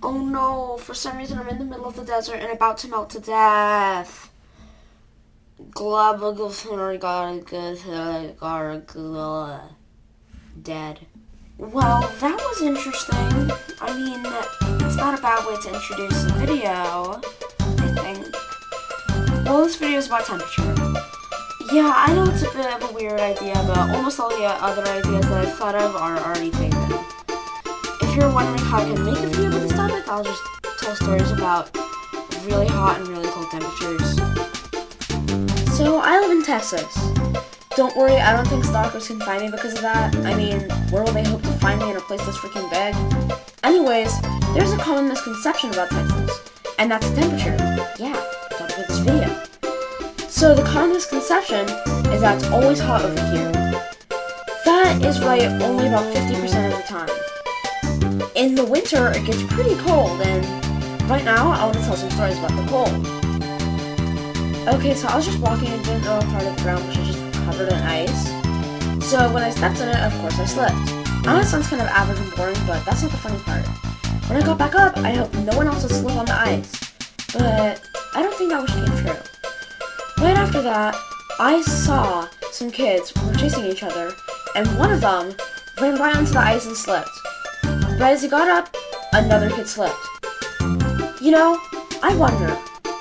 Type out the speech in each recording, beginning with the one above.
Oh no, for some reason I'm in the middle of the desert and about to melt to death. Dead. Well, that was interesting. I mean, it's not a bad way to introduce a video, I think. Well, this video is about temperature. Yeah, I know it's a bit of a weird idea, but almost all the other ideas that I've thought of are already taken. If you're wondering how I can make a video about this topic, I'll just tell stories about really hot and really cold temperatures. So, I live in Texas. Don't worry, I don't think stalkers can find me because of that. I mean, where will they hope to find me in a place that's freaking big? Anyways, there's a common misconception about Texas, and that's the temperature. Yeah, topic of this video. So the common misconception is that it's always hot over here. That is right only about 50% of the time. In the winter, it gets pretty cold, and right now, I want to tell some stories about the cold. Okay, so I was just walking and didn't know a part of the ground which was just covered in ice. So when I stepped in it, of course I slipped. I know it sounds kind of average and boring, but that's not the funny part. When I got back up, I hoped no one else would slip on the ice. But I don't think that wish came true. Right after that, I saw some kids who were chasing each other, and one of them ran right onto the ice and slipped. Right as he got up, another kid slipped. You know, I wonder,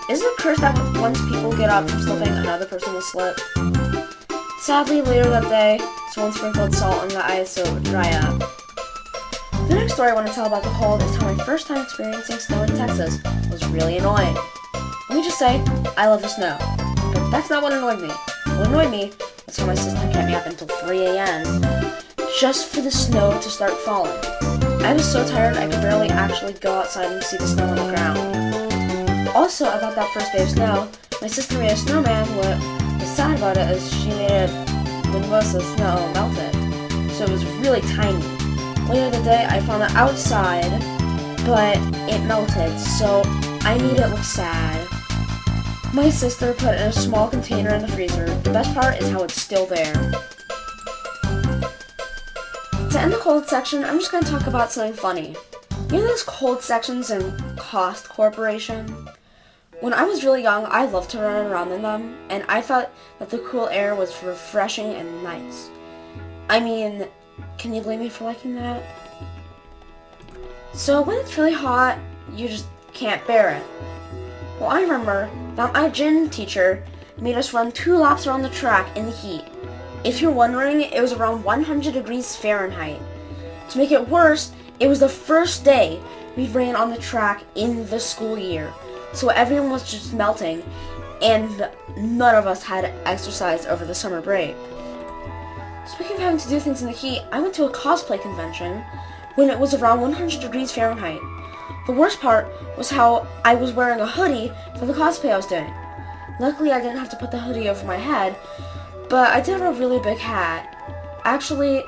is it a curse that once people get up from slipping, another person will slip? Sadly, later that day, someone sprinkled salt on the ice so it would dry up. The next story I want to tell about the cold is how my first time experiencing snow in Texas was really annoying. Let me just say, I love the snow. But that's not what annoyed me. What annoyed me was how my sister kept me up until 3 a.m. just for the snow to start falling. I was so tired I could barely actually go outside and see the snow on the ground. Also, about that first day of snow, my sister made a snowman. What was sad about it is she made it when most of the snow melted, so it was really tiny. Later that day, I found it outside, but it melted, so I made it look sad. My sister put it in a small container in the freezer. The best part is how it's still there. To end the cold section, I'm just going to talk about something funny. You know those cold sections in Cost Corporation? When I was really young, I loved to run around in them, and I thought that the cool air was refreshing and nice. I mean, can you blame me for liking that? So when it's really hot, you just can't bear it. Well, I remember that my gym teacher made us run 2 laps around the track in the heat. If you're wondering, it was around 100 degrees Fahrenheit. To make it worse, it was the first day we ran on the track in the school year. So everyone was just melting, and none of us had exercised over the summer break. Speaking of having to do things in the heat, I went to a cosplay convention when it was around 100 degrees Fahrenheit. The worst part was how I was wearing a hoodie for the cosplay I was doing. Luckily, I didn't have to put the hoodie over my head, but I did have a really big hat. Actually,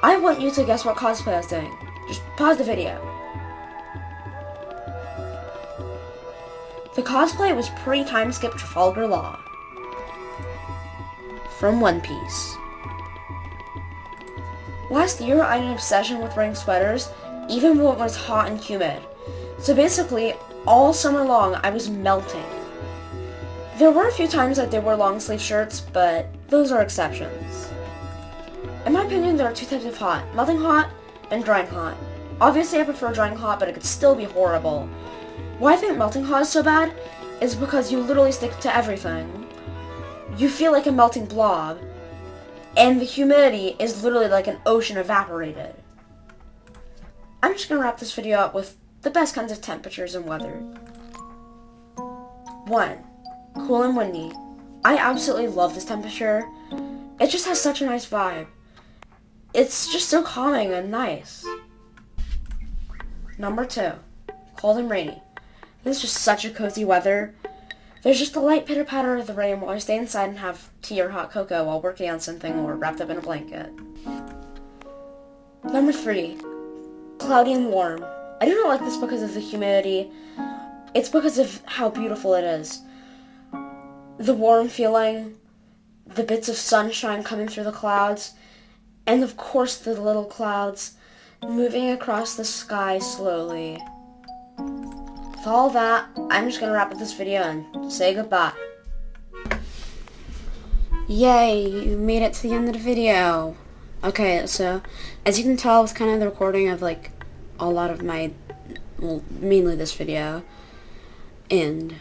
I want you to guess what cosplay I was doing. Just pause the video. The cosplay was pre-time skip Trafalgar Law from One Piece. Last year, I had an obsession with wearing sweaters, even when it was hot and humid. So basically, all summer long, I was melting. There were a few times I did wear long sleeve shirts, but those are exceptions. In my opinion, there are 2 types of hot: melting hot and drying hot. Obviously, I prefer drying hot, but it could still be horrible. Why I think melting hot is so bad is because you literally stick to everything. You feel like a melting blob, and the humidity is literally like an ocean evaporated. I'm just going to wrap this video up with the best kinds of temperatures and weather. 1. Cool and windy. I absolutely love this temperature. It just has such a nice vibe. It's just so calming and nice. Number 2. Cold and rainy. This is just such a cozy weather. There's just a light pitter-patter of the rain while I stay inside and have tea or hot cocoa while working on something or wrapped up in a blanket. Number 3. Cloudy and warm. I do not like this because of the humidity. It's because of how beautiful it is. The warm feeling, the bits of sunshine coming through the clouds, and of course the little clouds moving across the sky slowly. with all that, I'm just gonna wrap up this video and say goodbye. Yay, you made it to the end of the video. Okay, so as you can tell, it's kind of the recording of like a lot of my, well, mainly this video and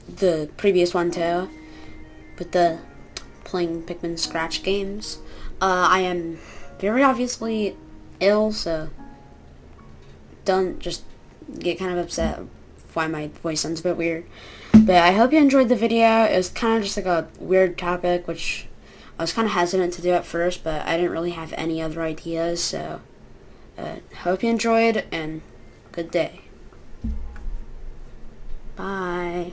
the previous one too, but the playing Pikmin Scratch games. I am very obviously ill, so don't just get kind of upset why my voice sounds a bit weird. But I hope you enjoyed the video. It was kind of just like a weird topic, which I was kind of hesitant to do at first, but I didn't really have any other ideas, so hope you enjoyed, and good day. Bye.